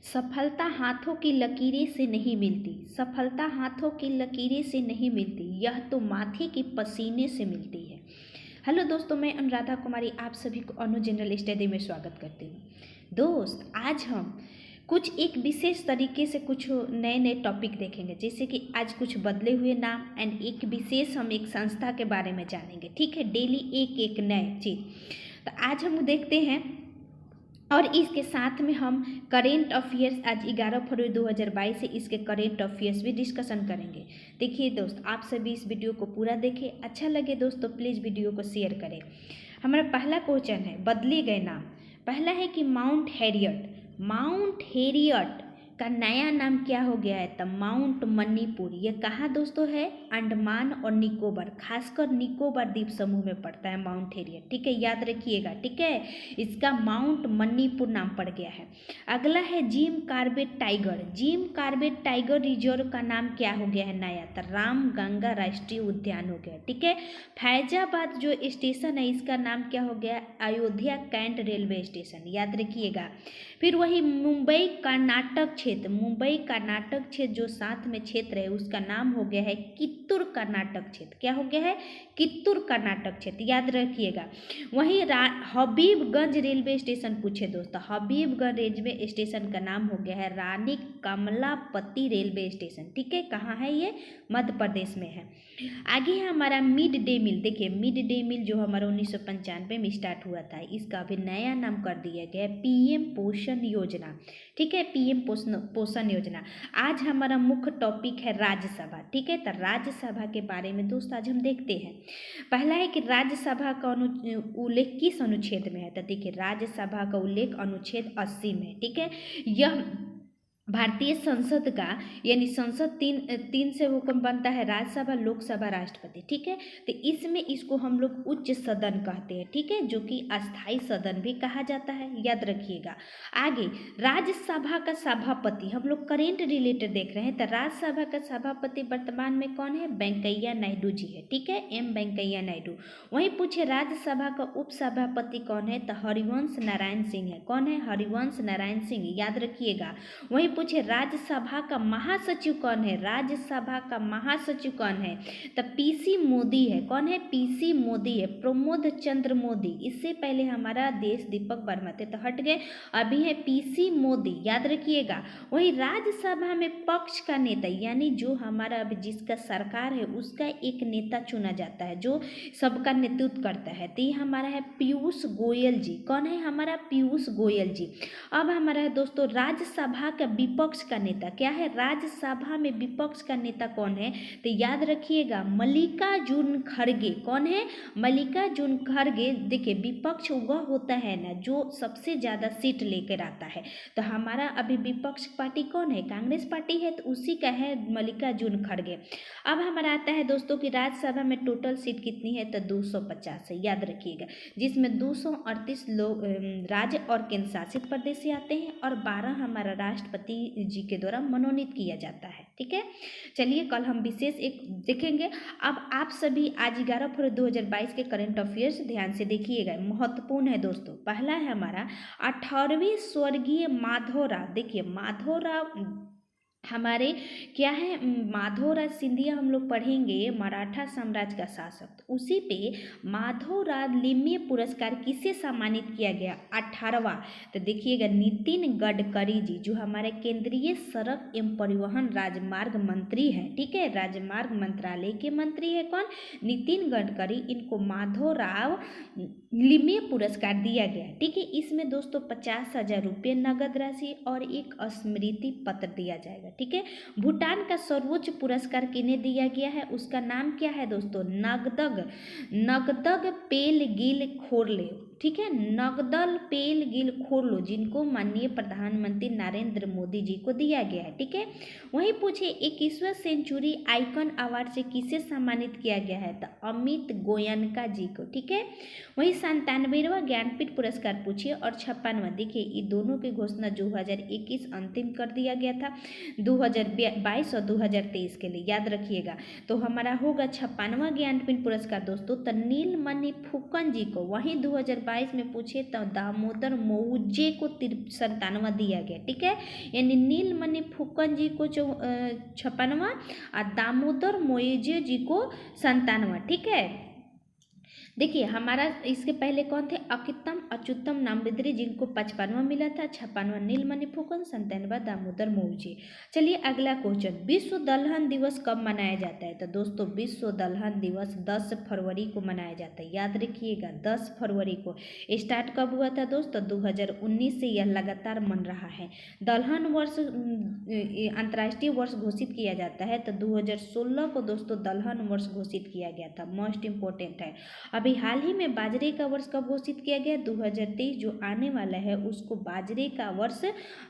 सफलता हाथों की लकीरें से नहीं मिलती, सफलता हाथों की लकीरें से नहीं मिलती, यह तो माथे के पसीने से मिलती है। हेलो दोस्तों, मैं अनुराधा कुमारी आप सभी को अनु जनरल स्टडी में स्वागत करती हूँ। दोस्त, आज हम कुछ एक विशेष तरीके से कुछ नए नए टॉपिक देखेंगे, जैसे कि आज कुछ बदले हुए नाम एंड एक विशेष हम एक संस्था के बारे में जानेंगे। ठीक है, डेली एक एक नए चीज़। तो आज हम देखते हैं और इसके साथ में हम करेंट अफेयर्स आज 11 फरवरी 2022 से इसके करेंट अफेयर्स भी डिस्कशन करेंगे। देखिए दोस्त, आप सभी इस वीडियो को पूरा देखें। अच्छा लगे दोस्तों प्लीज़ वीडियो को शेयर करें। हमारा पहला क्वेश्चन है बदले गए नाम। पहला है कि माउंट हैरियट, माउंट हैरियट का नया नाम क्या हो गया है? तब माउंट मणिपुर। यह कहाँ दोस्तों है? अंडमान और निकोबार, खासकर निकोबार द्वीप समूह में पड़ता है माउंट हैरियट। ठीक है, याद रखिएगा। ठीक है, इसका माउंट मणिपुर नाम पड़ गया है। अगला है Jim Corbett tiger, Jim Corbett tiger reserve का नाम क्या हो गया है नया? तो रामगंगा राष्ट्रीय उद्यान हो गया। ठीक है, फैजाबाद जो स्टेशन है इसका नाम क्या हो गया? अयोध्या कैंट रेलवे स्टेशन, याद रखिएगा। फिर वही मुंबई कर्नाटक क्षेत्र, मुंबई कर्नाटक क्षेत्र जो साथ में क्षेत्र है उसका नाम हो गया है कित्तूर कर्नाटक क्षेत्र। क्या हो गया है? कित्तूर कर्नाटक क्षेत्र, याद रखिएगा। वहीं हबीबगंज रेलवे स्टेशन पूछे दोस्तों, हबीबगंज रेलवे स्टेशन का नाम हो गया है रानी कमलापति रेलवे स्टेशन। ठीक है, कहाँ है ये? मध्य प्रदेश में है। आगे है हमारा मिड डे मील। देखिए मिड डे मील जो हमारा 1995 में स्टार्ट हुआ था, इसका अभी नया नाम कर दिया गया है पीएम पोषण योजना। ठीक है, पीएम पोषण योजना। आज हमारा मुख्य टॉपिक है राज्यसभा। ठीक है, तो राज्यसभा के बारे में दोस्त आज हम देखते हैं। पहला है कि राज्यसभा का उल्लेख किस अनुच्छेद में है? तो देखिए राज्यसभा का उल्लेख अनुच्छेद 80 में। ठीक है, यह भारतीय संसद का यानी संसद तीन से हुक्म बनता है, राज्यसभा, लोकसभा, राष्ट्रपति। ठीक है, तो इसमें इसको हम लोग उच्च सदन कहते हैं। ठीक है, जो कि अस्थाई सदन भी कहा जाता है, याद रखिएगा। आगे राज्यसभा का सभापति, हम लोग करेंट रिलेटेड देख रहे हैं, तो राज्यसभा का सभापति वर्तमान में कौन है? वेंकैया नायडू जी है। ठीक है, एम वेंकैया नायडू। वहीं पूछे राज्यसभा का उपसभापति कौन है? तो हरिवंश नारायण सिंह है। कौन है? हरिवंश नारायण सिंह, याद रखिएगा। वहीं पूछे राज्यसभा का महासचिव कौन है? राज्यसभा का महासचिव कौन है? तो पीसी मोदी है। कौन है? पीसी मोदी है, प्रमोद चंद्र मोदी। इससे पहले हमारा देश दीपक वर्मा थे तो हट गए, अभी है पीसी मोदी, याद रखिएगा। वही राज्यसभा में पक्ष का नेता यानी जो हमारा अभी जिसका सरकार है उसका एक नेता चुना जाता है जो सबका नेतृत्व करता है, तो ये हमारा है पीयूष गोयल जी। कौन है? हमारा पीयूष गोयल जी। अब हमारा है दोस्तों राज्यसभा का विपक्ष का नेता। क्या है? राज्यसभा में विपक्ष का नेता कौन है? तो याद रखिएगा मल्लिकार्जुन खड़गे। कौन है? मल्लिकार्जुन खड़गे। देखिए विपक्ष वह होता है ना जो सबसे ज़्यादा सीट लेकर आता है, तो हमारा अभी विपक्ष पार्टी कौन है? कांग्रेस पार्टी है, तो उसी का है मल्लिकार्जुन खड़गे। अब हमारा आता है दोस्तों कि राज्यसभा में टोटल सीट कितनी है? तो 250 है, याद रखिएगा, जिसमें 238 लोग राज्य और केंद्र शासित प्रदेश से आते हैं और 12 हमारा राष्ट्रपति जी के द्वारा मनोनीत किया जाता है। ठीक है, चलिए कल हम विशेष एक देखेंगे। अब आप सभी आज 11 फरवरी 2022 के करंट अफेयर्स ध्यान से देखिएगा, महत्वपूर्ण है दोस्तों। पहला है हमारा 18वें स्वर्गीय माधवराव। देखिए माधवराव हमारे क्या है? माधवराज सिंधिया हम लोग पढ़ेंगे, मराठा साम्राज्य का शासक। तो उसी पे माधवराज लिम्य पुरस्कार किसे सम्मानित किया गया? 18वां। तो देखिएगा नितिन गडकरी जी जो हमारे केंद्रीय सड़क एवं परिवहन राजमार्ग मंत्री हैं। ठीक है, राजमार्ग मंत्रालय के मंत्री है कौन? नितिन गडकरी। इनको माधवराव लिम्य पुरस्कार दिया गया। ठीक है, इसमें दोस्तों 50,000 रुपये नगद राशि और एक स्मृति पत्र दिया जाएगा। ठीक है, भूटान का सर्वोच्च पुरस्कार किन्हें दिया गया है? उसका नाम क्या है दोस्तों? नगदग पेलगिल खोरले। ठीक है, नगदल पेलगिल खोरलो, जिनको माननीय प्रधानमंत्री नरेंद्र मोदी जी को दिया गया है। ठीक है, वहीं पूछे 21वां सेंचुरी आइकन अवार्ड से किसे सम्मानित किया गया है? तो अमित गोयनका जी को। ठीक है, वहीं 97वां ज्ञानपीठ पुरस्कार पूछिए और 56वां। देखिए ये दोनों की घोषणा 2021 अंतिम कर दिया गया था 2022 और 2023 के लिए, याद रखिएगा। तो हमारा होगा 56वां ज्ञानपीठ पुरस्कार दोस्तों तो नीलमणि फुकन जी को। वहीं 2022 में पूछे तो दामोदर मौजे को 97वां दिया गया, ठीक है। यानी नीलमणि फुकन जी को 56वां और दामोदर मौजे जी को 97वां, ठीक है। देखिए हमारा इसके पहले कौन थे, अकितम अच्युतम नामबिद्री जिनको 55वां मिला था, 56वां नीलमणि फुकन, 97वां दामोदर मौजे। चलिए अगला क्वेश्चन, विश्व दलहन दिवस कब मनाया जाता है। तो दोस्तों विश्व दलहन दिवस 10 फरवरी को मनाया जाता है, याद रखिएगा 10 फरवरी को। स्टार्ट कब हुआ था दोस्तों, 2019 से यह लगातार मन रहा है। दलहन वर्ष अंतर्राष्ट्रीय वर्ष घोषित किया जाता है तो 2016 को दोस्तों दलहन वर्ष घोषित किया गया था, मोस्ट इंपॉर्टेंट है। अभी हाल ही में बाजरे का वर्ष कब घोषित किया गया, 2023 जो आने वाला है उसको बाजरे का वर्ष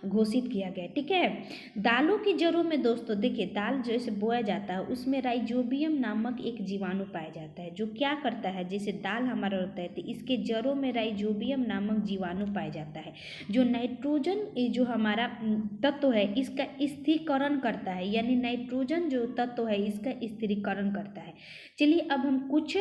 घोषित किया गया, ठीक है। दालों की जड़ों में दोस्तों देखिए, दाल जैसे बोया जाता है उसमें राइजोबियम नामक एक जीवाणु पाया जाता है, जो क्या करता है, जैसे दाल हमारा होता है तो इसके जड़ों में राइजोबियम नामक जीवाणु पाया जाता है, जो नाइट्रोजन जो हमारा तत्व है इसका स्थिरीकरण करता है, यानी नाइट्रोजन जो तत्व है इसका स्थिरीकरण करता है। चलिए अब हम कुछ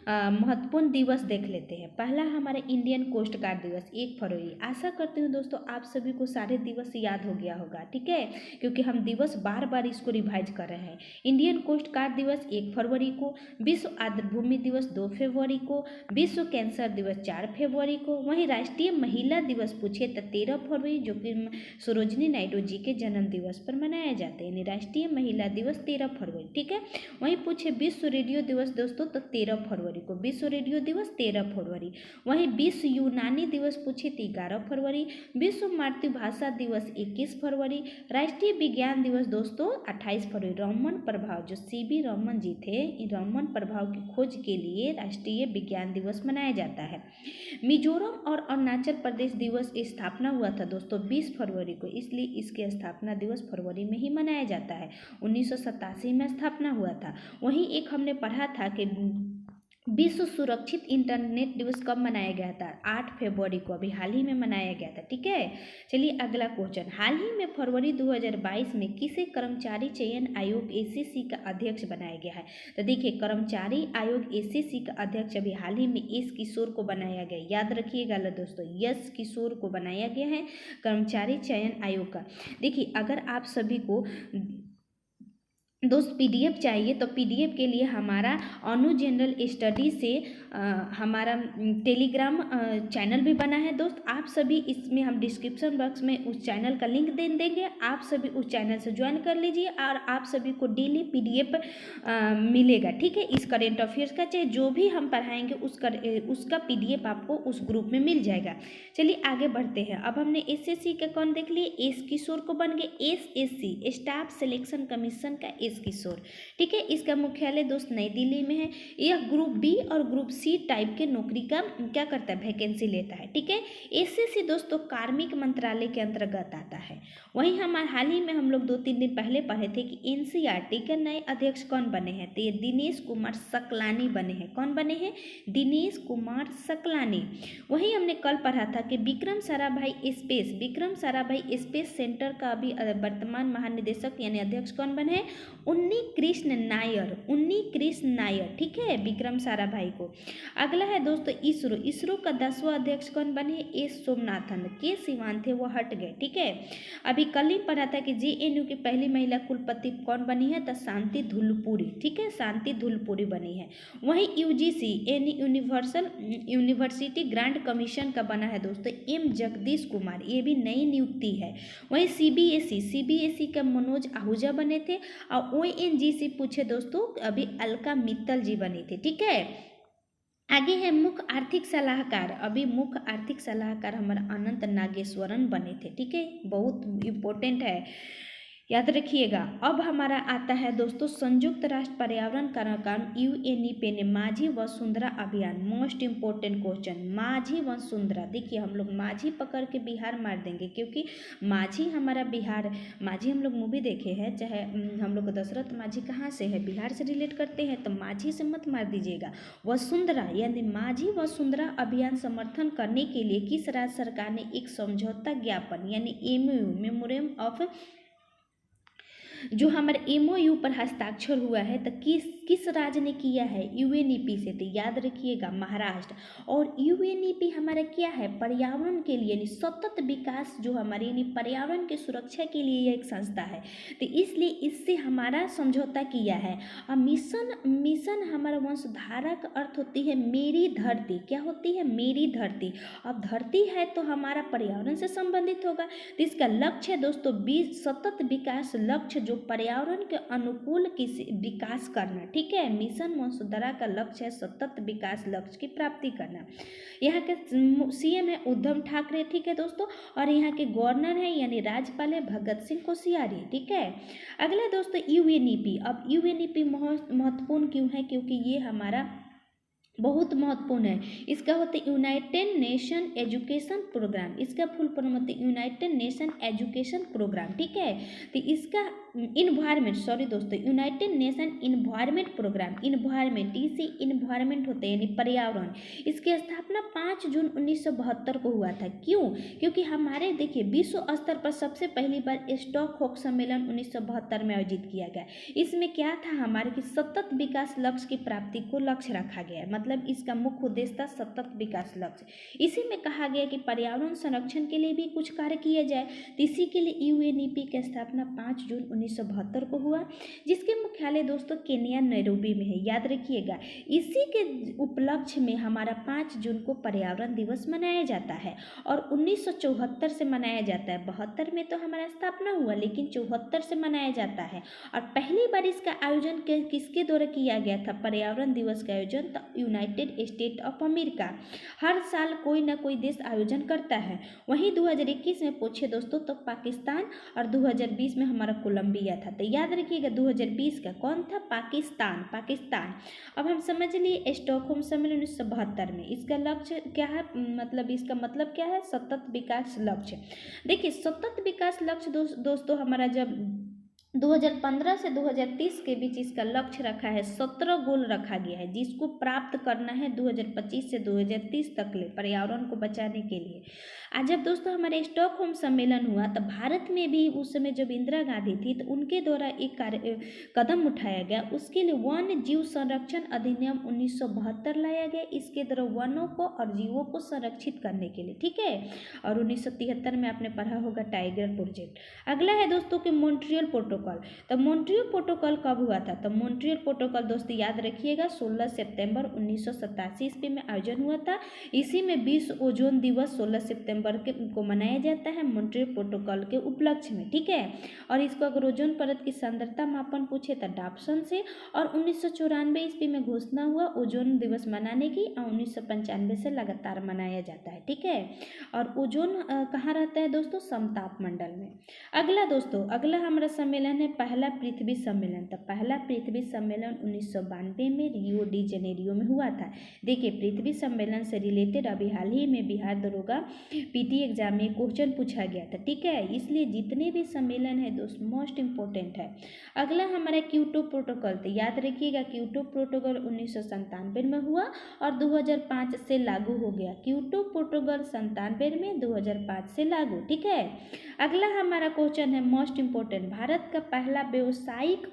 महत्वपूर्ण दिवस देख लेते हैं। पहला हमारा इंडियन कोस्ट गार्ड दिवस 1 फरवरी। आशा करती हूँ दोस्तों आप सभी को सारे दिवस याद हो गया होगा, ठीक है, क्योंकि हम दिवस बार बार इसको रिवाइज कर रहे हैं। इंडियन कोस्ट गार्ड दिवस 1 फरवरी को, विश्व आर्द्रभूमि दिवस 2 फरवरी को, विश्व कैंसर दिवस 4 फरवरी को। वहीं राष्ट्रीय महिला दिवस पूछे तो 13 फरवरी, जो कि सरोजिनी नायडू जी के जन्म दिवस पर मनाया जाता है, यानी राष्ट्रीय महिला दिवस 13 फरवरी, ठीक है। वहीं पूछे विश्व रेडियो दिवस दोस्तों तो 13 फरवरी को, विश्व रेडियो दिवस 13 फरवरी। वहीं विश्व यूनानी दिवस पूछे तो 11 फरवरी, विश्व मातृभाषा दिवस 21 फरवरी, राष्ट्रीय विज्ञान दिवस दोस्तों 28 फरवरी। रमन प्रभाव जो सीवी रमन जी थे, रमन प्रभाव की खोज के लिए राष्ट्रीय विज्ञान दिवस मनाया जाता है। मिजोरम और अरुणाचल प्रदेश दिवस स्थापना हुआ था दोस्तों 20 फरवरी को, इसलिए इसके स्थापना दिवस फरवरी में ही मनाया जाता है। 1987 में स्थापना हुआ था। वहीं एक हमने पढ़ा था कि विश्व सुरक्षित इंटरनेट दिवस कब मनाया गया था, 8 फरवरी को, अभी हाल ही में मनाया गया था, ठीक है। चलिए अगला क्वेश्चन, हाल ही में फरवरी 2022 में किसे कर्मचारी चयन आयोग एसएससी का अध्यक्ष बनाया गया है। तो देखिए कर्मचारी आयोग एसएससी का अध्यक्ष अभी हाल ही में एस किशोर को बनाया गया, याद रखिएगा दोस्तों, यस किशोर को बनाया गया है कर्मचारी चयन आयोग का। देखिए अगर आप सभी को दोस्त पीडीएफ चाहिए तो पीडीएफ के लिए हमारा अनु जनरल स्टडी से हमारा टेलीग्राम चैनल भी बना है दोस्त। आप सभी इसमें हम डिस्क्रिप्शन बॉक्स में उस चैनल का लिंक दे देंगे, आप सभी उस चैनल से ज्वाइन कर लीजिए और आप सभी को डेली पीडीएफ मिलेगा, ठीक है। इस करेंट अफेयर्स का चाहे जो भी हम पढ़ाएंगे उसका पीडीएफ आपको उस ग्रुप में मिल जाएगा। चलिए आगे बढ़ते हैं। अब हमने एसएससी का कौन देख लिए, एस किशोर को बन गए एसएससी स्टाफ सिलेक्शन कमीशन का एस किशोर, ठीक है। इसका मुख्यालय दोस्त नई दिल्ली में है। यह ग्रुप बी और ग्रुप सी टाइप के नौकरी का क्या करता है, वैकेंसी लेता है, ठीक है। एसएससी दोस्तों कार्मिक मंत्रालय के अंतर्गत आता है। वहीं हमारे हाल ही में हम लोग 2-3 दिन पहले पढ़े थे कि एनसीईआरटी के नए अध्यक्ष कौन बने हैं, तो ये दिनेश कुमार सकलानी बने हैं। कौन बने हैं, दिनेश कुमार सकलानी। वहीं हमने कल पढ़ा था कि विक्रम साराभाई स्पेस सेंटर का अभी वर्तमान महानिदेशक यानी अध्यक्ष कौन बने हैं, उन्नी कृष्ण नायर, ठीक है, विक्रम साराभाई को। अगला है दोस्तों इसरो का 10वां अध्यक्ष कौन बने, एस सोमनाथन। के सिवान थे वो हट गए, ठीक है। अभी कल ही पढ़ा था कि जेएनयू की पहली महिला कुलपति कौन बनी है, तो शांति धुलपुरी, ठीक है, शांति धुलपुरी बनी है। वहीं यूजीसी यानी यूनिवर्सिटी ग्रांट कमीशन का बना है दोस्तों एम जगदीश कुमार, ये भी नई नियुक्ति है। वहीं सीबीएसई का मनोज आहूजा बने थे और ओएनजीसी पूछे दोस्तों अभी अलका मित्तल जी बनी थी, ठीक है। आगे है मुख्य आर्थिक सलाहकार, अभी मुख्य आर्थिक सलाहकार हमारा अनंत नागेश्वरन बने थे, ठीक है, बहुत इंपॉर्टेंट है, याद रखिएगा। अब हमारा आता है दोस्तों संयुक्त राष्ट्र पर्यावरण कार्यक्रम यूएनईपी ने माझी वसुंधरा अभियान, मोस्ट इंपॉर्टेंट क्वेश्चन, माझी वसुंधरा। देखिए हम लोग माझी पकड़ के बिहार मार देंगे, क्योंकि माझी हमारा बिहार, माझी हम लोग मूवी देखे हैं, चाहे हम लोग दशरथ माझी कहाँ से है, बिहार से रिलेट करते हैं, तो माझी से मत मार दीजिएगा। वसुंधरा यानी माझी वसुंधरा अभियान समर्थन करने के लिए किस राज्य सरकार ने एक समझौता ज्ञापन यानी एमओयू मेमोरेंडम ऑफ जो हमारे MOU पर हस्ताक्षर हुआ है तो किस राज्य ने किया है? UNEP से। तो याद रखिएगा महाराष्ट्र। और UNEP हमारा क्या है? पर्यावरण के लिए यानी सतत विकास जो हमारे यानी पर्यावरण की सुरक्षा के लिए एक संस्था है। तो इसलिए इससे हमारा समझौता किया है। और मिशन हमारा वंशधारा का अर्थ होती है मेरी धरती। क्या होती है? मेरी धरती। अब धरती है तो हमारा पर्यावरण से संबंधित होगा। तो इसका लक्ष्य है दोस्तों सतत विकास लक्ष्य जो पर्यावरण के अनुकूल विकास करना। ठीक है, मिशन वसुंधरा का लक्ष्य है सतत विकास लक्ष्य की प्राप्ति करना। यहाँ के CM है उद्धव ठाकरे। ठीक है दोस्तों, और यहाँ के गवर्नर है यानी राज्यपाल है भगत सिंह कोश्यारी। ठीक है, अगला दोस्तों UNEP। अब UNEP महत्वपूर्ण क्यों है? क्योंकि ये हमारा बहुत महत्वपूर्ण है। इसका होता है यूनाइटेड नेशन एजुकेशन प्रोग्राम। इसका फुल फॉर्म होता है यूनाइटेड नेशन एजुकेशन प्रोग्राम। ठीक है, तो इसका united nation environment programme. Environment इसे इन्वायरमेंट होते हैं यानी पर्यावरण। इसकी स्थापना 5 जून 1972 को हुआ था। क्यों? क्योंकि हमारे देखिए विश्व स्तर पर सबसे पहली बार स्टॉकहोम सम्मेलन 1972 में आयोजित किया गया। इसमें क्या था? हमारे की सतत विकास लक्ष्य की प्राप्ति को लक्ष्य रखा गया। मतलब इसका मुख्य उद्देश्य था सतत विकास लक्ष्य। इसी में कहा गया कि पर्यावरण संरक्षण के लिए भी कुछ कार्य किया जाए। तो इसी के लिए UNEP की स्थापना 5 जून 1972 को हुआ, जिसके मुख्यालय दोस्तों केन्या नैरोबी में है। याद रखिएगा, इसी के उपलक्ष्य में हमारा 5 जून को पर्यावरण दिवस मनाया जाता है और 1974 से मनाया जाता है। 72 में तो हमारा स्थापना हुआ, लेकिन 74 से मनाया जाता है। और पहली बार इसका आयोजन किसके द्वारा किया गया था? पर्यावरण दिवस का आयोजन यूनाइटेड स्टेट ऑफ अमेरिका। हर साल कोई ना कोई देश आयोजन करता है। वहीं 2021 में पूछे दोस्तों तो पाकिस्तान, और 2020 में हमारा कोलंबिया था। तो याद रखिएगा 2020 का कौन था? पाकिस्तान। अब हम समझ लिए स्टॉकहोम सम्मेलन 1972 में। इसका लक्ष्य क्या है? इसका मतलब क्या है? सतत विकास लक्ष्य। देखिए सतत विकास लक्ष्य दोस्तों हमारा जब 2015 से 2030 के बीच इसका लक्ष्य रखा है। 17 गोल रखा गया है जिसको प्राप्त करना है 2025 से 2030 तक ले पर्यावरण को बचाने के लिए। आज जब दोस्तों हमारे स्टॉकहोम सम्मेलन हुआ तो भारत में भी उस समय जब इंदिरा गांधी थी तो उनके द्वारा एक कदम उठाया गया। उसके लिए वन्य जीव संरक्षण अधिनियम 1972 लाया गया। इसके द्वारा वनों को और जीवों को संरक्षित करने के लिए। ठीक है, और 1973 में आपने पढ़ा होगा टाइगर प्रोजेक्ट। अगला है दोस्तों के मॉन्ट्रियल प्रोटोकॉल। तो मॉन्ट्रियल प्रोटोकॉल कब हुआ था? तो मॉन्ट्रियल प्रोटोकॉल दोस्तों याद रखिएगा 16 सितंबर 1987 ईस्वी में आयोजन हुआ था। इसी में विश्व ओजोन दिवस 16 सितंबर को मनाया जाता है मॉन्ट्रियल प्रोटोकॉल के उपलक्ष्य में। ठीक है, और इसको अगर ओजोन परत की सांद्रता मापन पूछे तो डाप्सन से। और 1994 ईस्वी में घोषणा हुआ ओजोन दिवस मनाने की, और 1995 से लगातार मनाया जाता है। ठीक है, और ओजोन कहाँ रहता है दोस्तों? समताप मंडल में। अगला दोस्तों अगला हमारा सम्मेलन है पहला पृथ्वी सम्मेलन। तो पहला पृथ्वी सम्मेलन 1992 में रियो डी जेनेरियो में हुआ था। देखिए पृथ्वी सम्मेलन से रिलेटेड अभी हाल ही में बिहार दरोगा PT एग्जाम में क्वेश्चन पूछा गया था। ठीक है, इसलिए जितने भी सम्मेलन है दोस्तों मोस्ट इम्पोर्टेंट है। अगला हमारा क्योटो प्रोटोकॉल। तो याद रखिएगा क्योटो प्रोटोकॉल 1997 में हुआ और 2005 से लागू हो गया। क्योटो प्रोटोकॉल 97 में, 2005 से लागू। ठीक है, अगला हमारा क्वेश्चन है मोस्ट इम्पोर्टेंट। भारत का पहला व्यावसायिक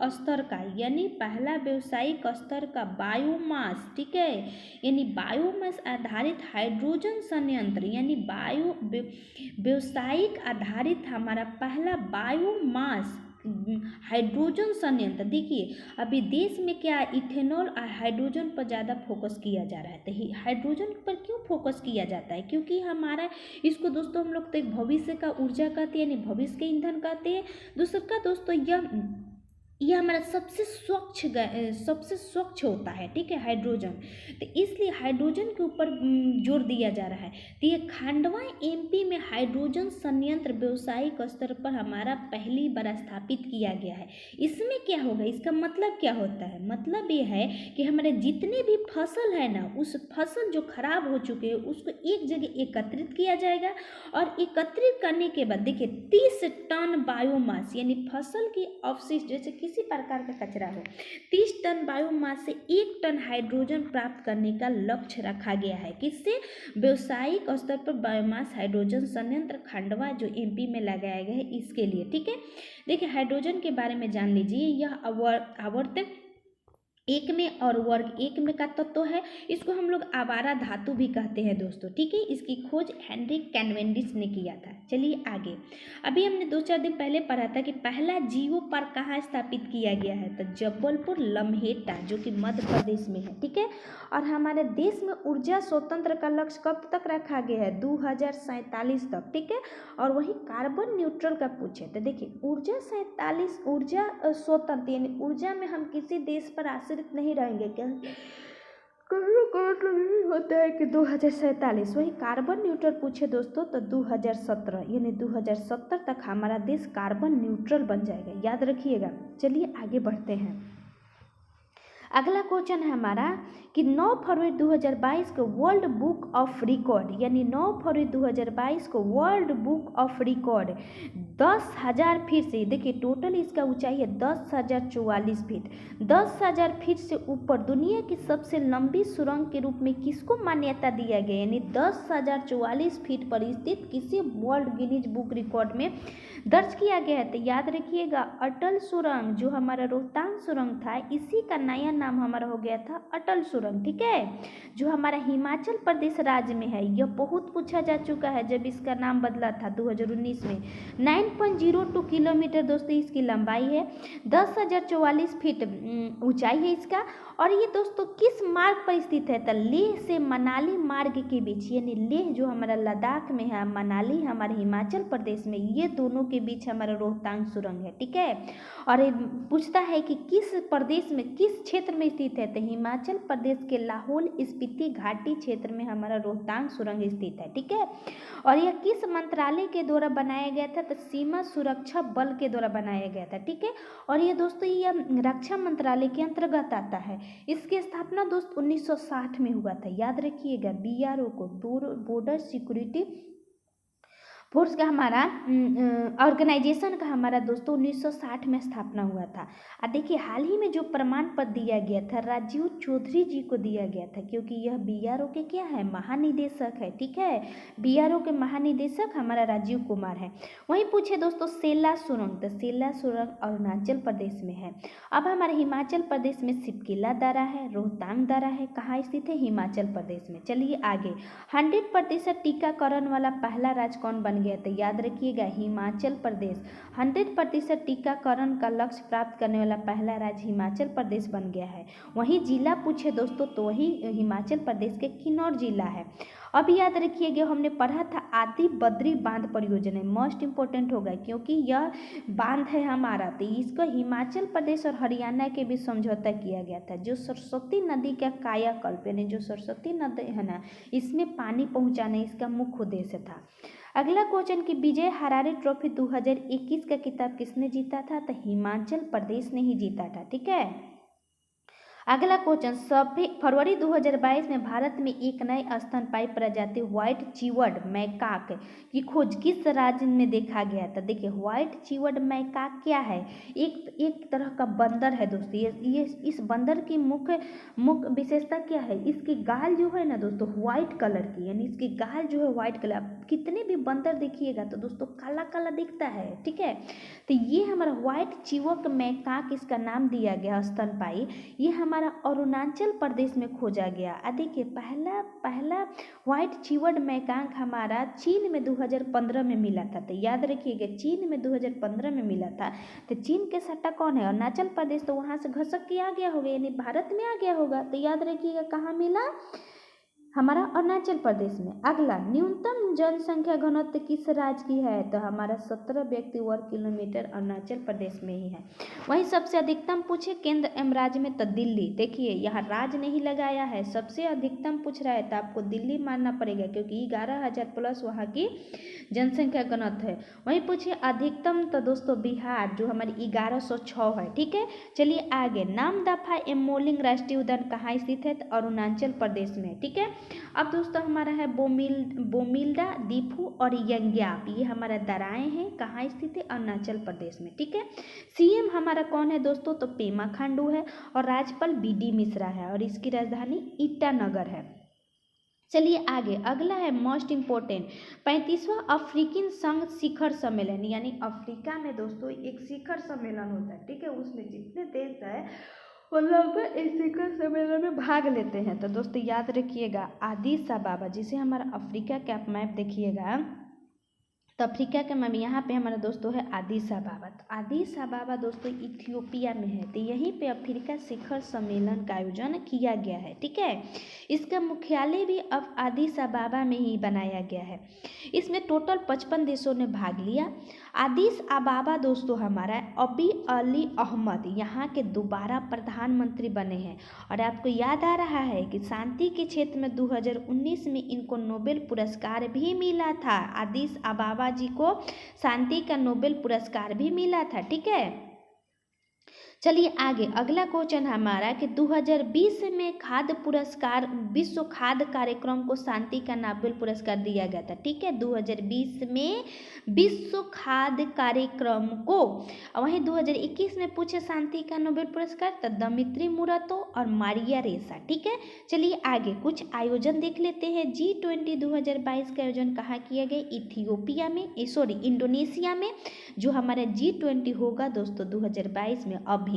स्तर का बायोमास, ठीक है, यानी बायोमास आधारित हाइड्रोजन संयंत्र, यानी व्यावसायिक आधारित हमारा पहला बायोमास हाइड्रोजन संयंत्र। देखिए अभी देश में क्या इथेनॉल और हाइड्रोजन पर ज़्यादा फोकस किया जा रहा है। तो हाइड्रोजन पर क्यों फोकस किया जाता है? क्योंकि हमारा इसको दोस्तों हम लोग तो एक भविष्य का ऊर्जा कहते हैं, यानी भविष्य के ईंधन कहते हैं। दूसरा का दोस्तों यह हमारा सबसे स्वच्छ होता है। ठीक है, हाइड्रोजन। तो इसलिए हाइड्रोजन के ऊपर जोर दिया जा रहा है। तो ये खंडवा MP में हाइड्रोजन संयंत्र व्यावसायिक स्तर पर हमारा पहली बार स्थापित किया गया है। इसमें क्या होगा? इसका मतलब क्या होता है? मतलब ये है कि हमारे जितने भी फसल है ना, उस फसल जो खराब हो चुके हैं उसको एक जगह एकत्रित किया जाएगा। और एकत्रित करने के बाद देखिए 30 टन बायोमास यानी फसल की अवशिष्ट, जैसे किसी किसी प्रकार का कचरा हो। 30 टन बायोमास से 1 टन हाइड्रोजन प्राप्त करने का लक्ष्य रखा गया है। किससे? व्यावसायिक स्तर पर बायोमास हाइड्रोजन संयंत्र खंडवा जो MP में लगाया गया है, इसके लिए। ठीक है, देखिए हाइड्रोजन के बारे में जान लीजिए। यह आवर्त एक में और वर्ग एक में का तत्व है। इसको हम लोग आवारा धातु भी कहते हैं दोस्तों। ठीक है, इसकी खोज हेनरी कैनवेंडिश ने किया था। चलिए आगे, अभी हमने 2-4 दिन पहले पढ़ा था कि पहला जियो पार्क कहाँ स्थापित किया गया है, तो जबलपुर लम्हेटा जो कि मध्य प्रदेश में है। ठीक है, और हमारे देश में ऊर्जा स्वतंत्र का लक्ष्य कब तक रखा गया है? 2047 तक। ठीक है, और वही कार्बन न्यूट्रल का पूछे तो देखिए ऊर्जा स्वतंत्र यानी ऊर्जा में हम किसी देश पर आश्रित नहीं रहेंगे। क्या मतलब होता है कि 2047, वही कार्बन न्यूट्रल पूछे दोस्तों तो 2017 यानी 2070 तक हमारा देश कार्बन न्यूट्रल बन जाएगा, याद रखिएगा। चलिए आगे बढ़ते हैं। अगला क्वेश्चन है हमारा कि 9 फरवरी 2022 को वर्ल्ड बुक ऑफ रिकॉर्ड यानी 9 फरवरी 2022 को world book of record 10,000 feet से, देखिए टोटल इसका ऊंचाई है 10,044 फीट। 10,000 फीट से ऊपर दुनिया की सबसे लंबी सुरंग के रूप में किसको मान्यता दिया गया? यानी 10,044 फीट पर स्थित किसी वर्ल्ड गिनीज बुक रिकॉर्ड में दर्ज किया गया है। तो याद रखिएगा अटल सुरंग जो हमारा रोहतांग सुरंग था, इसी का नया नाम हमारा हो गया था अटल सुरंग। ठीक है, जो हमारा हिमाचल प्रदेश राज्य में है। यह बहुत पूछा जा चुका है जब इसका नाम बदला था 2019 में। 9.02 किलोमीटर दोस्तों इसकी लंबाई है, 10,044 फीट ऊंचाई है इसका। और ये दोस्तों किस मार्ग पर स्थित है? तो लेह से मनाली मार्ग के बीच, यानी लेह जो हमारा लद्दाख में है, मनाली हमारे हिमाचल प्रदेश में, ये दोनों के बीच हमारा रोहतांग सुरंग है। ठीक है, और ये पूछता है कि किस प्रदेश में, किस क्षेत्र में स्थित है? तो हिमाचल प्रदेश के लाहौल स्पीति घाटी क्षेत्र में हमारा रोहतांग सुरंग स्थित है। ठीक है, और यह किस मंत्रालय के द्वारा बनाया गया था? तो सीमा सुरक्षा बल के द्वारा बनाया गया था। ठीक है, और ये दोस्तों ये रक्षा मंत्रालय के अंतर्गत आता है। इसकी स्थापना दोस्त 1960 में हुआ था, याद रखिएगा। BRO को बॉर्डर सिक्योरिटी फोर्स का हमारा ऑर्गेनाइजेशन का हमारा दोस्तों 1960 में स्थापना हुआ था। और देखिए हाल ही में जो प्रमाण पत्र दिया गया था राजीव चौधरी जी को दिया गया था, क्योंकि यह BRO के क्या है? महानिदेशक है। ठीक है, BRO के महानिदेशक हमारा राजीव कुमार है। वहीं पूछे दोस्तों सेला सुरंग, तो सेला सुरंग अरुणाचल प्रदेश में है। अब हमारे हिमाचल प्रदेश में सिपकिला दर्रा है, रोहतांग दर्रा है, कहाँ स्थित है? हिमाचल प्रदेश में। चलिए आगे, 100% टीकाकरण वाला पहला राज्य कौन बन गया? तो याद रखिएगा हिमाचल प्रदेश। 100% टीकाकरण का लक्ष्य प्राप्त करने वाला पहला राज्य हिमाचल प्रदेश बन गया है। वहीं जिला पूछे दोस्तों तो वही हिमाचल प्रदेश के किन्नौर जिला है। अब याद रखिएगा हमने पढ़ा था आदि बद्री बांध परियोजना, मोस्ट इंपॉर्टेंट होगा क्योंकि यह बांध है हमारा, तो इसको हिमाचल प्रदेश और हरियाणा के बीच समझौता किया गया था। जो सरस्वती नदी का कायाकल्प यानी जो सरस्वती नदी है ना, इसमें पानी पहुंचाना इसका मुख्य उद्देश्य था। अगला क्वेश्चन कि विजय हरारे ट्रॉफी 2021 का खिताब किसने जीता था? तो हिमाचल प्रदेश ने ही जीता था। ठीक है, अगला क्वेश्चन फरवरी 2022 में भारत में एक नए स्तनपायी प्रजाति व्हाइट चिवर्ड मैकाक की खोज किस राज्य में देखा गया था? देखिए व्हाइट चिवर्ड मैकाक क्या है? एक तरह का बंदर है दोस्तों। ये इस बंदर की मुख्य विशेषता क्या है? इसकी गाल जो है ना दोस्तों व्हाइट कलर की, यानी इसकी गाल जो है व्हाइट कलर। कितने भी बंदर देखिएगा तो दोस्तों काला काला दिखता है। ठीक है, तो ये हमारा व्हाइट चिवर्ड मैकाक इसका नाम दिया गया स्तनपायी। ये हमारा अरुणाचल प्रदेश में खोजा गया। देखिए पहला व्हाइट चिवर्ड मैकाक हमारा चीन में 2015 में मिला था। तो याद रखिएगा चीन में 2015 में मिला था। तो चीन के सट्टा कौन है? अरुणाचल प्रदेश, तो वहां से घसक के आ गया होगा यानी भारत में आ गया होगा। तो याद रखिएगा कहाँ मिला? हमारा अरुणाचल प्रदेश में। अगला न्यूनतम जनसंख्या घनत्व किस राज्य की है? तो हमारा 17 व्यक्ति वर्ग किलोमीटर अरुणाचल प्रदेश में ही है। वहीं सबसे अधिकतम पूछे केंद्र एवं राज्य में तो दिल्ली। देखिए यहाँ राज्य नहीं लगाया है, सबसे अधिकतम पूछ रहा है तो आपको दिल्ली मानना पड़ेगा क्योंकि 11,000 प्लस वहाँ की जनसंख्या घनत्व है। वहीं पूछे अधिकतम तो दोस्तों बिहार जो हमारी 1106 है। ठीक है, चलिए आगे, नामदफा एम मोलिंग राष्ट्रीय उद्यान कहाँ स्थित है? तो अरुणाचल प्रदेश में। ठीक है, अब दोस्तों हमारा है बोमिल्डा, दीफू और यंग्याप, ये हमारा दराएं हैं, कहाँ स्थित है, अरुणाचल प्रदेश में। ठीक है, सीएम हमारा कौन है दोस्तों, तो पेमा खांडू है और राज्यपाल बीडी मिश्रा है और इसकी राजधानी ईटानगर है। चलिए आगे, अगला है मोस्ट इम्पोर्टेंट 35वां अफ्रीकन संघ शिखर सम्मेलन, यानी अफ्रीका में दोस्तों एक शिखर सम्मेलन होता है। ठीक है, उसमें जितने देश है वो लोग इस शिखर सम्मेलन में भाग लेते हैं। तो दोस्तों याद रखिएगा आदिस अबाबा, जिसे हमारा अफ्रीका का आप मैप देखिएगा तो अफ्रीका के मैप यहाँ पे हमारा दोस्तों है आदिस अबाबा। तो आदिस अबाबा दोस्तों इथियोपिया में है। तो यहीं पे अफ्रीका शिखर सम्मेलन का आयोजन किया गया है। ठीक है, इसका मुख्यालय भी अब आदिस अबाबा में ही बनाया गया है। इसमें टोटल 55 देशों ने भाग लिया। आदिस अबाबा दोस्तों हमारा अबी अली अहमद यहाँ के दोबारा प्रधानमंत्री बने हैं। और आपको याद आ रहा है कि शांति के क्षेत्र में 2019 में इनको नोबेल पुरस्कार भी मिला था। आदिस अबाबा जी को शांति का नोबेल पुरस्कार भी मिला था। ठीक है, चलिए आगे, अगला क्वेश्चन हमारा कि 2020 में खाद्य पुरस्कार, विश्व खाद्य कार्यक्रम को शांति का नोबेल पुरस्कार दिया गया था। ठीक है, 2020 में विश्व खाद्य कार्यक्रम को, वहीं 2021 में पूछे शांति का नोबेल पुरस्कार तो दमित्री मुरातो और मारिया रेसा। ठीक है, चलिए आगे कुछ आयोजन देख लेते हैं। G20 2022 का आयोजन कहाँ किया गया, इथियोपिया में, इंडोनेशिया में। जो हमारा G20 होगा दोस्तों 2022 में अभी,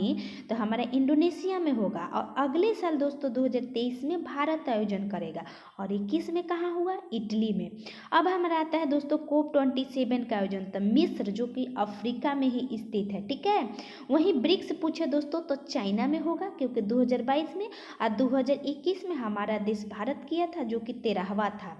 तो हमारा इंडोनेशिया में होगा। और अगले साल दोस्तों 2023 में भारत आयोजन करेगा और 21 में कहाँ होगा, इटली में। अब हमारा आता है दोस्तों COP27 का आयोजन, तो मिस्र जो कि अफ्रीका में ही स्थित है। ठीक है, वहीं ब्रिक्स पूछे दोस्तों तो चाइना में होगा क्योंकि 2022 में, और 2021 में हमारा देश भारत किया था जो कि 13वां था।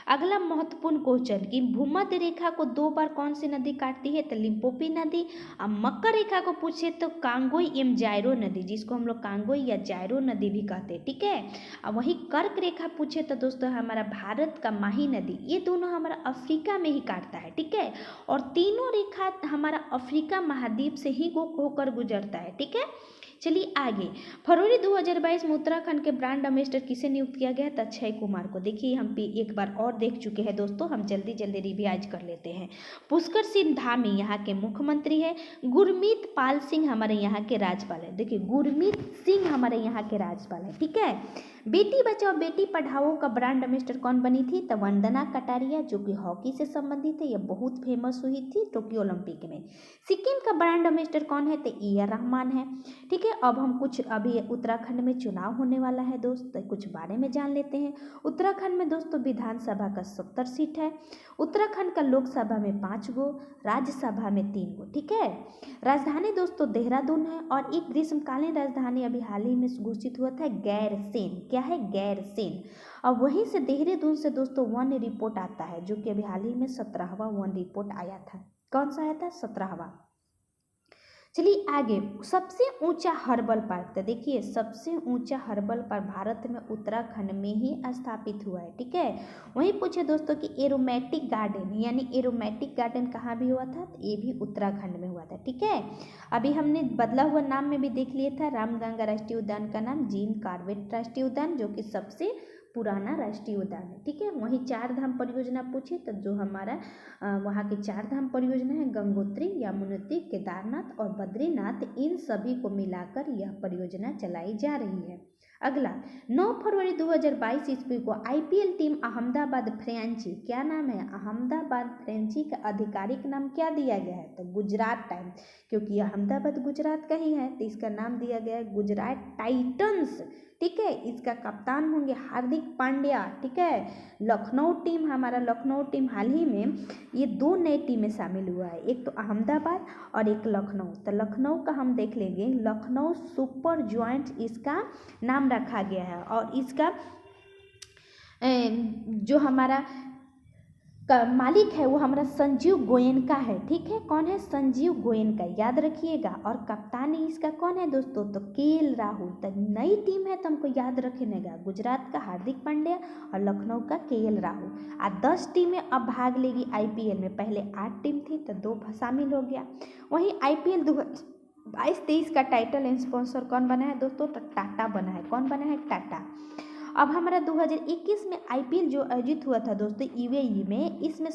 अगला महत्वपूर्ण क्वेश्चन कि भूमध्य रेखा को 2 बार कौन सी नदी काटती है, तो लिम्पोपी नदी। अब मकर रेखा को पूछे तो कांगोई एवं जायरो नदी, जिसको हम लोग कांगोई या जायरो नदी भी कहते हैं। ठीक है, अब वही कर्क रेखा पूछे तो दोस्तों हमारा भारत का माही नदी, ये दोनों हमारा अफ्रीका में ही काटता है। ठीक है, और तीनों रेखा हमारा अफ्रीका महाद्वीप से ही होकर गुजरता है। ठीक है, चलिए आगे, फरवरी 2022 में उत्तराखंड के ब्रांड एम्बेसडर किसे नियुक्त किया गया था, अक्षय कुमार को। देखिए हम एक बार और देख चुके हैं दोस्तों, हम जल्दी जल्दी रिवाइज कर लेते हैं। पुष्कर सिंह धामी यहाँ के मुख्यमंत्री है। गुरमीत पाल सिंह हमारे यहाँ के राज्यपाल है। देखिए गुरमीत सिंह हमारे यहाँ के राज्यपाल है। ठीक है, बेटी बचाओ बेटी पढ़ाओ का ब्रांड एम्बेसडर कौन बनी थी, तो वंदना कटारिया, जो कि हॉकी से संबंधित है, यह बहुत फेमस हुई थी टोक्यो ओलंपिक में। सिक्किम का ब्रांड एम्बेसडर कौन है, तो AR रहमान है। ठीक है, अब हम कुछ, अभी उत्तराखंड में चुनाव होने वाला है दोस्त, तो कुछ बारे में जान लेते हैं। उत्तराखंड में दोस्तों विधानसभा का 70 सीट है। उत्तराखंड का लोकसभा में 5 गो, राज्यसभा में 3 गो। ठीक है, राजधानी दोस्तों देहरादून है और एक ग्रीष्मकालीन राजधानी अभी हाल ही में घोषित हुआ था गैरसेन। क्या है, गैरसेन। अब वहीं से देहरादून से दोस्तों वन रिपोर्ट आता है जो कि अभी हाल ही में 17वां वन रिपोर्ट आया था। कौन सा आया था, 17वां। चलिए आगे, सबसे ऊंचा हर्बल पार्क, तो देखिए सबसे ऊंचा हर्बल पार्क भारत में उत्तराखंड में ही स्थापित हुआ है। ठीक है, वहीं पूछे दोस्तों कि एरोमेटिक गार्डन, यानी एरोमेटिक गार्डन कहाँ भी हुआ था, तो ये भी उत्तराखंड में हुआ था। ठीक है, अभी हमने बदला हुआ नाम में भी देख लिया था, रामगंगा राष्ट्रीय उद्यान का नाम जिम कॉर्बेट राष्ट्रीय उद्यान, जो कि सबसे पुराना राष्ट्रीय उद्यान है। ठीक है, वहीं 4 धाम परियोजना पूछे तो जो हमारा वहाँ की 4 धाम परियोजना है गंगोत्री, यमुनोत्री, केदारनाथ और बद्रीनाथ, इन सभी को मिलाकर यह परियोजना चलाई जा रही है। अगला, 9 फरवरी 2022 ईस्वी को IPL टीम अहमदाबाद फ्रेंची, क्या नाम है, अहमदाबाद फ्रेंची का आधिकारिक नाम क्या दिया गया है, तो गुजरात टाइम, क्योंकि अहमदाबाद गुजरात का ही है तो इसका नाम दिया गया है गुजरात टाइटंस। ठीक है, इसका कप्तान होंगे हार्दिक पांड्या। ठीक है, लखनऊ टीम, हमारा लखनऊ टीम हाल ही में ये 2 नए टीमें शामिल हुआ है, एक तो अहमदाबाद और एक लखनऊ। तो लखनऊ का हम देख लेंगे, लखनऊ सुपर जॉइंट इसका नाम रखा गया है और इसका जो हमारा मालिक है वो हमारा संजीव गोयनका है। ठीक है, कौन है, संजीव गोयनका, याद रखिएगा। और कप्तान इसका कौन है दोस्तों, तो KL राहुल। तो नई टीम है तो हमको याद रखनेगा, गुजरात का हार्दिक पांड्या और लखनऊ का KL राहुल। और 10 टीमें अब भाग लेगी IPL में, पहले 8 टीम थी तो 2 शामिल हो गया। वहीं IPL 2022-23 का टाइटल स्पॉन्सर कौन बना है दोस्तों, तो टाटा बना है। कौन बना है, टाटा। अब हमारा 2021 में आईपीएल जो आयोजित हुआ था दोस्तों यूएई में, इसमें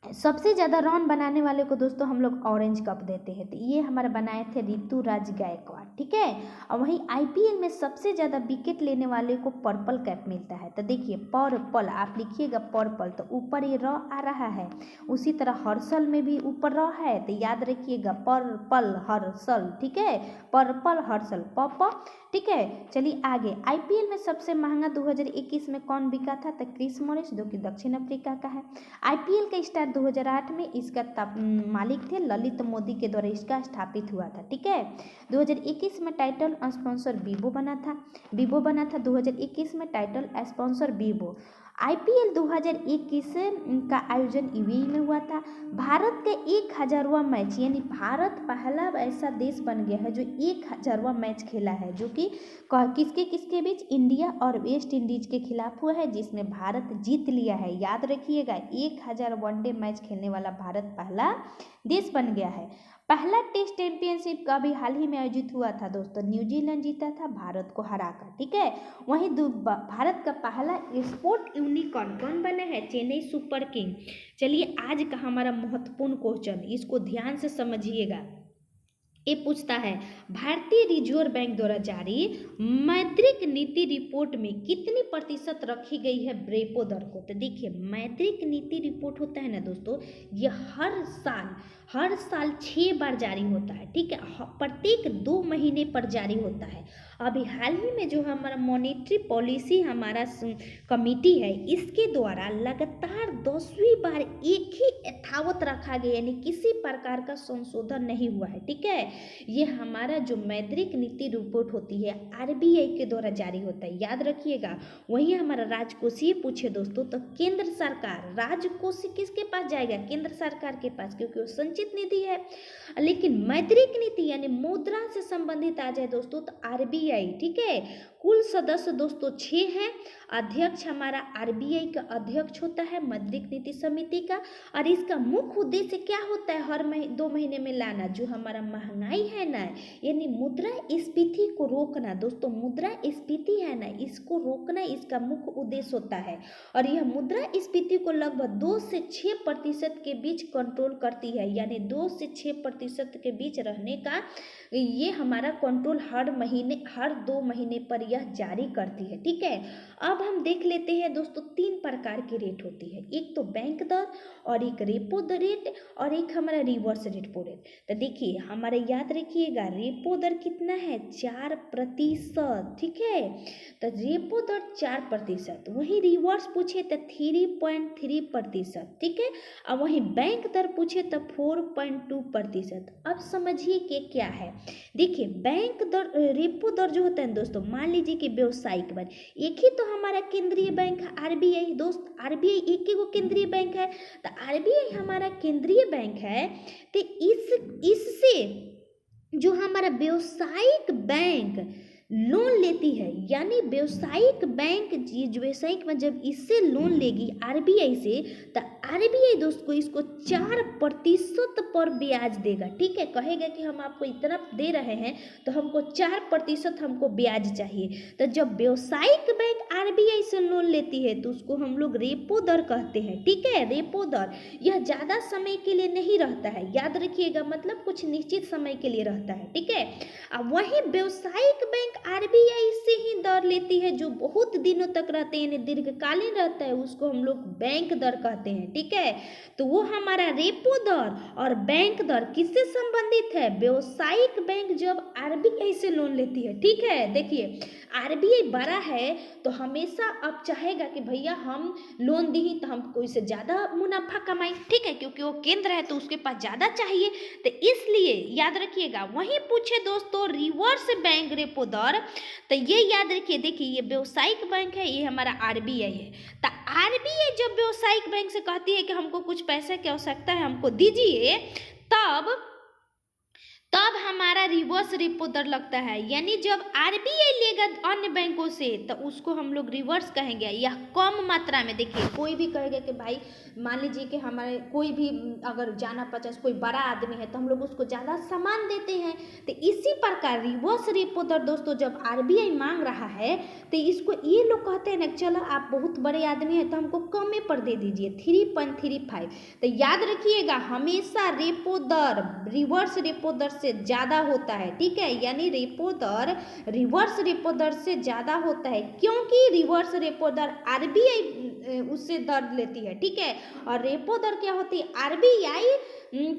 सबसे ज़्यादा रन बनाने वाले को दोस्तों हम लोग ऑरेंज कप देते हैं। तो ये हमारे बनाए थे ऋतुराज गायकवाड़, ठीक है। और वहीं आईपीएल में सबसे ज़्यादा विकेट लेने वाले को पर्पल कैप मिलता है। तो देखिए पर्पल, आप लिखिएगा पर्पल, तो ऊपर ये र आ रहा है। उसी तरह हर्षल में भी ऊपर र है, तो याद रखिएगा पर्पल हर्षल, ठीक है, पर्पल हर्षल पप, ठीक है। चलिए आगे, आईपीएल में सबसे महंगा 2021 में कौन बिका था? तो क्रिस मॉरिस, जो कि दक्षिण अफ्रीका का है। आईपीएल का स्टार्ट 2008 में इसका मालिक थे ललित मोदी के द्वारा इसका स्थापित हुआ था, ठीक है। 2021 में टाइटल स्पॉन्सर वीवो बना था 2021 में टाइटल स्पॉन्सर वीवो। आईपीएल 2021 का आयोजन यूएई में हुआ था। भारत का 1000वां मैच, यानी भारत पहला ऐसा देश बन गया है जो 1000वां मैच खेला है, जो कि किसके किसके बीच? इंडिया और वेस्ट इंडीज के खिलाफ हुआ है, जिसमें भारत जीत लिया है। याद रखिएगा 1000 वनडे मैच खेलने वाला भारत पहला देश बन गया है। पहला टेस्ट चैंपियनशिप का भी हाल ही में आयोजित हुआ था दोस्तों, न्यूजीलैंड जीता था भारत को हराकर, ठीक है। वहीं भारत का पहला स्पोर्ट यूनिकॉर्न कौन बना है? Chennai super king. चलिए आज का हमारा महत्वपूर्ण क्वेश्चन, इसको ध्यान से समझिएगा। ये पूछता है भारतीय रिजर्व बैंक द्वारा जारी मौद्रिक नीति रिपोर्ट में कितनी प्रतिशत रखी गई है रेपो दर को? तो देखिए मौद्रिक नीति रिपोर्ट होता है ना दोस्तों, ये हर साल 6 बार जारी होता है, ठीक है, प्रत्येक 2 महीने पर जारी होता है। अभी हाल ही में जो हमारा मॉनेटरी पॉलिसी हमारा कमेटी है, इसके द्वारा लगातार 10वीं बार एक ही यथावत रखा गया, यानी किसी प्रकार का संशोधन नहीं हुआ है, ठीक है। ये हमारा जो मौद्रिक नीति रिपोर्ट होती है आरबीआई के द्वारा जारी होता है, याद रखिएगा। वहीं हमारा राजकोषीय पूछे दोस्तों, तो केंद्र सरकार, राजकोषीय किसके पास जाएगा? केंद्र सरकार के पास, क्योंकि वो संचित निधि है। लेकिन मौद्रिक नीति यानी मुद्रा से संबंधित आ जाए दोस्तों, तो आरबीआई, ठीक है। कुल सदस्य दोस्तों 6 हैं। अध्यक्ष हमारा आरबीआई का अध्यक्ष होता है मौद्रिक नीति समिति का, और इसका मुख्य उद्देश्य क्या होता है? हर 2 महीने में लाना जो हमारा महंगाई है ना, यानी मुद्रास्फीति को रोकना दोस्तों, मुद्रास्फीति है ना, इसको रोकना इसका मुख्य उद्देश्य होता है। और यह मुद्रास्फीति को लगभग 2 से 6% के बीच कंट्रोल करती है, यानी 2 से 6% के बीच रहने का ये हमारा कंट्रोल हर 2 महीने पर यह जारी करती है, ठीक है। अब हम देख लेते हैं दोस्तों 3 प्रकार की रेट होती है, एक तो बैंक दर, और एक रेपो दर रेट, और एक हमारा रिवर्स रेपो रेट। तो देखिए हमारे याद रखिएगा रेपो दर कितना है? 4%, ठीक है। तो रेपो दर 4%, वहीं रिवर्स पूछे तो 3.3%, ठीक है। और वहीं बैंक दर पूछे तो 4.2%। अब समझिए कि क्या है। देखिए बैंक दर, रेपो दर जो होता है दोस्तों, मान लीजिए कि व्यवसायिक बैंक, एक ही तो हमारा केंद्रीय बैंक है आरबीआई दोस्त, आरबीआई एक ही वो केंद्रीय बैंक है, तो आरबीआई हमारा केंद्रीय बैंक है। तो इससे जो हमारा व्यवसायिक बैंक लोन लेती है, यानी व्यवसायिक में जब इससे लोन लेगी आरबीआई से, तो आरबीआई दोस्त को इसको 4% पर ब्याज देगा, ठीक है। कहेगा कि हम आपको इतना दे रहे हैं तो हमको 4% हमको ब्याज चाहिए। तो जब व्यवसायिक बैंक आरबीआई से लोन लेती है तो उसको हम लोग रेपो दर कहते हैं, ठीक है। रेपो दर यह ज़्यादा समय के लिए नहीं रहता है, याद रखिएगा, मतलब कुछ निश्चित समय के लिए रहता है, ठीक है। अब वही व्यवसायिक बैंक आरबीआई से ही दर लेती है जो बहुत दिनों तक रहते हैं, यानी दीर्घकालीन रहता है, उसको हम लोग बैंक दर कहते हैं, ठीक है। तो वो हमारा रेपो दर और बैंक दर किससे संबंधित है? व्यवसायिक बैंक जब आरबीआई से लोन लेती है, ठीक है। देखिए आरबीआई बड़ा है तो हमेशा अब चाहेगा कि भैया हम लोन दी तो हमको इससे ज़्यादा मुनाफा कमाए, ठीक है, क्योंकि वो केंद्र है तो उसके पास ज़्यादा चाहिए, तो इसलिए याद रखिएगा। वहीं पूछे दोस्तों रिवर्स बैंक रेपो दर, तो ये याद रखिए, देखिए ये व्यवसायिक बैंक है, ये हमारा आरबीआई है। तो आरबीआई जब व्यवसायिक बैंक से कहती है कि हमको कुछ पैसे की आवश्यकता है, हमको दीजिए, तब हमारा रिवर्स रेपो दर लगता है। यानी जब आरबीआई लेगा अन्य बैंकों से तो उसको हम लोग रिवर्स कहेंगे, यह कम मात्रा में। देखिए कोई भी कहेगा कि भाई मान लीजिए कि हमारे कोई भी अगर जाना 50 कोई बड़ा आदमी है तो हम लोग उसको ज़्यादा सामान देते हैं। तो इसी प्रकार रिवर्स रेपो दर दोस्तों जब आरबीआई मांग रहा है तो इसको ये लोग कहते हैं ना, चलो आप बहुत बड़े आदमी हैं तो हमको कमे पर दे दीजिए 3.35। तो याद रखिएगा हमेशा रेपो दर रिवर्स रेपो दर से ज़्यादा होता है, ठीक है। यानी रेपो दर रिवर्स रेपो दर से ज़्यादा होता है, क्योंकि रिवर्स रेपो दर आरबीआई उससे दर लेती है, ठीक है। और रेपो दर क्या होती है, आरबीआई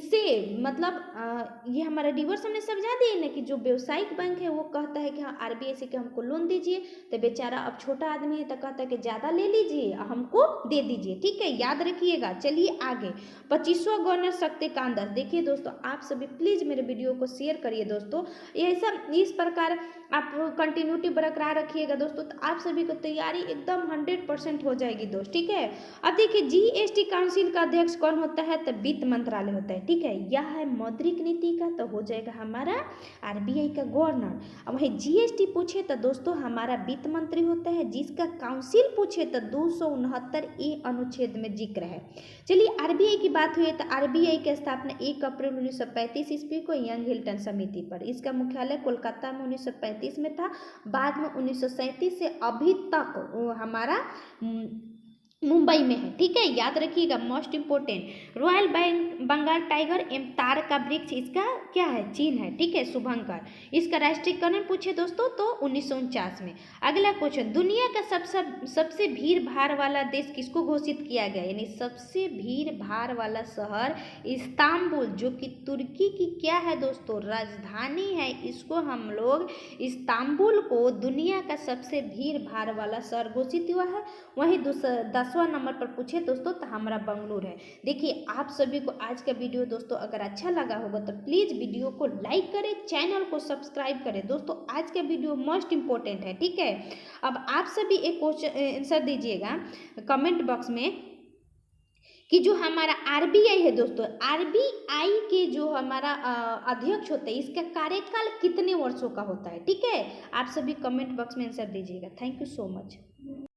से मतलब ये हमारा रिवर्स हमने समझा दिए ना कि जो व्यवसायिक बैंक है वो कहता है कि हाँ आरबीआई से कि हमको लोन दीजिए, तो बेचारा अब छोटा आदमी है तो कहता है कि ज़्यादा ले लीजिए हमको दे दीजिए, ठीक है। याद रखिएगा। चलिए आगे 25वां गवर्नर शक्तिकांत दास। देखिए दोस्तों आप सभी प्लीज़ मेरे वीडियो को शेयर करिए दोस्तों, ये सब इस प्रकार आप कंटिन्यूटी बरकरार रखिएगा दोस्तों, तो आप सभी को तैयारी एकदम 100% हो जाएगी दोस्त, ठीक है। अब देखिए जीएसटी काउंसिल का अध्यक्ष कौन होता है, तो वित्त मंत्रालय होता है, ठीक है। यह है मौद्रिक नीति का, तो हो जाएगा हमारा आरबीआई का गवर्नर। अब वही जीएसटी पूछे तो दोस्तों हमारा वित्त मंत्री होता है, जिसका काउंसिल पूछे तो 269 अनुच्छेद में जिक्र है। चलिए आरबीआई की बात हुई तो आरबीआई की स्थापना 1 अप्रैल 1935 ईस्वी को यंग हिल्टन समिति पर, इसका मुख्यालय कोलकाता में 1935 में था। बाद में 1937 से अभी तक हमारा मुंबई में है, ठीक है। याद रखिएगा most important royal Bengal tiger एवं तार का वृक्ष इसका क्या है, चीन है, ठीक है, शुभंकर। इसका राष्ट्रीयकरण पूछे दोस्तों तो 1949 में। अगला क्वेश्चन, दुनिया का सबसे भीड़ भाड़ वाला देश किसको घोषित किया गया, यानी सबसे भीड़ भाड़ वाला शहर इस्तांबुल, जो कि तुर्की की क्या है दोस्तों, राजधानी है। इसको हम लोग इस्तांबुल को दुनिया का सबसे भीड़ भाड़ वाला शहर घोषित हुआ है। वहीं 10वां नंबर पर पूछे दोस्तों तो हमारा बंगलुरु है। देखिए आप सभी को आज का वीडियो दोस्तों अगर अच्छा लगा होगा तो प्लीज़ वीडियो को लाइक करें, चैनल को सब्सक्राइब करें दोस्तों। आज का वीडियो मोस्ट इंपॉर्टेंट है, ठीक है। अब आप सभी एक क्वेश्चन आंसर दीजिएगा कमेंट बॉक्स में कि जो हमारा आरबीआई है दोस्तों, आरबीआई के जो हमारा अध्यक्ष होता है इसका कार्यकाल कितने वर्षों का होता है, ठीक है। आप सभी कमेंट बॉक्स में आंसर दीजिएगा। Thank you so much.